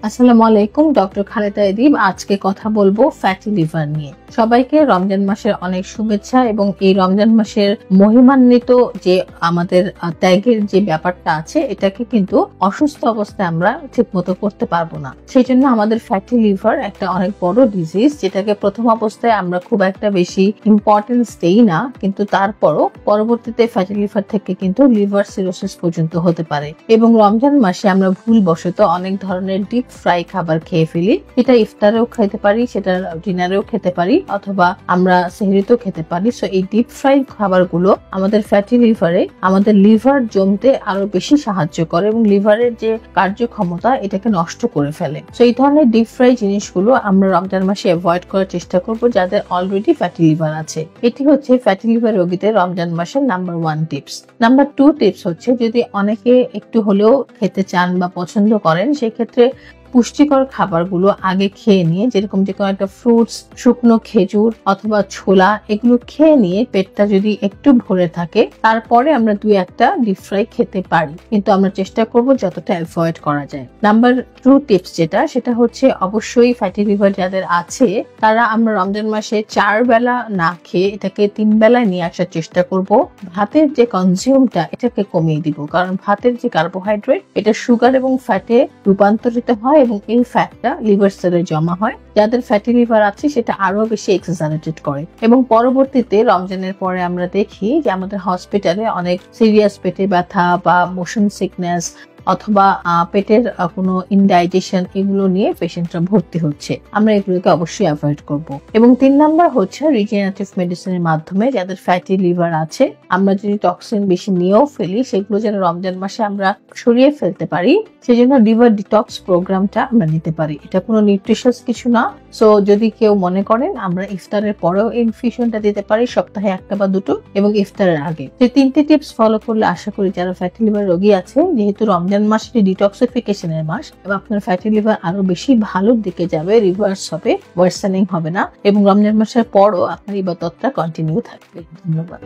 আসসালামু আলাইকুম, ডক্টর খালেদা এদিব। আজকে কথা বলবো ফ্যাটি লিভার নিয়ে। সবাইকে রমজান মাসের অনেক শুভেচ্ছা। এবং এই রমজান মাসের মহিমান্বিত যে আমাদের ত্যাগের যে ব্যাপারটা আছে, এটাকে কিন্তু অসুস্থ অবস্থায় আমরা ঠিক মতো করতে পারবো না। সেই জন্য আমাদের ফ্যাটি লিভার একটা অনেক বড় ডিজিজ, যেটাকে প্রথম অবস্থায় আমরা খুব একটা বেশি ইম্পর্টেন্স দেই না, কিন্তু তারপরও পরবর্তীতে ফ্যাটি লিভার থেকে কিন্তু লিভার সিরোসিস পর্যন্ত হতে পারে। এবং রমজান মাসে আমরা ভুলবশত অনেক ধরনের ডিপ ফ্রাই খাবার খেয়ে ফেলি। এটা ইফতারেও খেতে পারি, সেটা ডিনারেও খেতে পারি, অথবা আমরা সেহরিতেও খেতে পারি। সো এই ডিপ ফ্রাই খাবারগুলো আমাদের ফ্যাটি লিভারে আমাদের লিভার জমতে আরো বেশি সাহায্য করে এবং লিভারের যে কার্যক্ষমতা এটাকে নষ্ট করে ফেলে। সো এই ধরনের ডিপ ফ্রাই জিনিসগুলো আমরা রমজান মাসে অ্যাভয়েড করার চেষ্টা করব যাদের অলরেডি ফ্যাটি লিভার আছে। এটি হচ্ছে ফ্যাটি লিভার রোগীদের রমজান মাসের নাম্বার 1 টিপস। নাম্বার 2 টিপস হচ্ছে, যদি অনেকে একটু হলেও খেতে চান বা পছন্দ করেন, সেক্ষেত্রে পুষ্টিকর খাবারগুলো আগে খেয়ে নিয়ে, যেরকম যে কোনো একটা ফ্রুটস, শুকনো খেজুর অথবা ছোলা, এগুলো খেয়ে নিয়ে পেটটা যদি একটু ভরে থাকে, তারপরে আমরা 2-1টা ডিপ ফ্রাই খেতে পারি, কিন্তু আমরা চেষ্টা করব যতটা অ্যাভয়েড করা যায়। নাম্বার 2 টিপস সেটা হচ্ছে, অবশ্যই ফ্যাটি লিভার যাদের আছে তারা আমরা রমজান মাসে 4 বেলা না খেয়ে এটাকে 3 বেলায় নিয়ে আসার চেষ্টা করব। ভাতের যে কনজিউমটা এটাকে কমিয়ে দিব, কারণ ভাতের যে কার্বোহাইড্রেট এটা সুগার এবং ফ্যাটে রূপান্তরিত হয় এবং এই ফ্যাটটা লিভার সেলে জমা হয়। যাদের ফ্যাটি লিভার আছে সেটা আরো বেশি এক্সাজারেটেড করে। এবং পরবর্তীতে রমজানের পরে আমরা দেখি যে আমাদের হসপিটালে অনেক সিরিয়াস পেটে ব্যথা বা মোশন সিকনেস অথবা পেটের কোনো ইনডাইজেশন, এগুলো নিয়ে পেশেন্টরা ভর্তি হচ্ছে। আমরা এগুলোকে অবশ্যই অ্যাভয়েড করব। এবং 3 নাম্বার হচ্ছে, রিজেনারেটিভ মেডিসিনের মাধ্যমে যাদের ফ্যাটি লিভার আছে, আমরা যদি টক্সিন বেশি নিয়েও ফেলি, সেগুলো যেন রমজান মাসে আমরা সরিয়ে ফেলতে পারি, সেই জন্য লিভার ডিটক্স প্রোগ্রামটা আমরা নিতে পারি। এটা কোনো নিউট্রিশিয়াস কিছু না। সো যদি কেউ মনে করেন, আমরা ইফতারের পরেও ইনফিউশনটা দিতে পারি, সপ্তাহে 1টা বা 2টো, এবং ইফতারের আগে। এই 3টে টিপস ফলো করলে আশা করি যারা ফ্যাটি লিভার রোগী আছে, যেহেতু রমজান মাস এটি ডিটক্সিফিকেশনের মাস, এবং আপনার ফ্যাটি লিভার আরো বেশি ভালোর দিকে যাবে, রিভার্স হবে, ওয়ার্সেনিং হবে না, এবং রমজান মাসের পরও আপনার ইবাদতটা কন্টিনিউ থাকবে। ধন্যবাদ।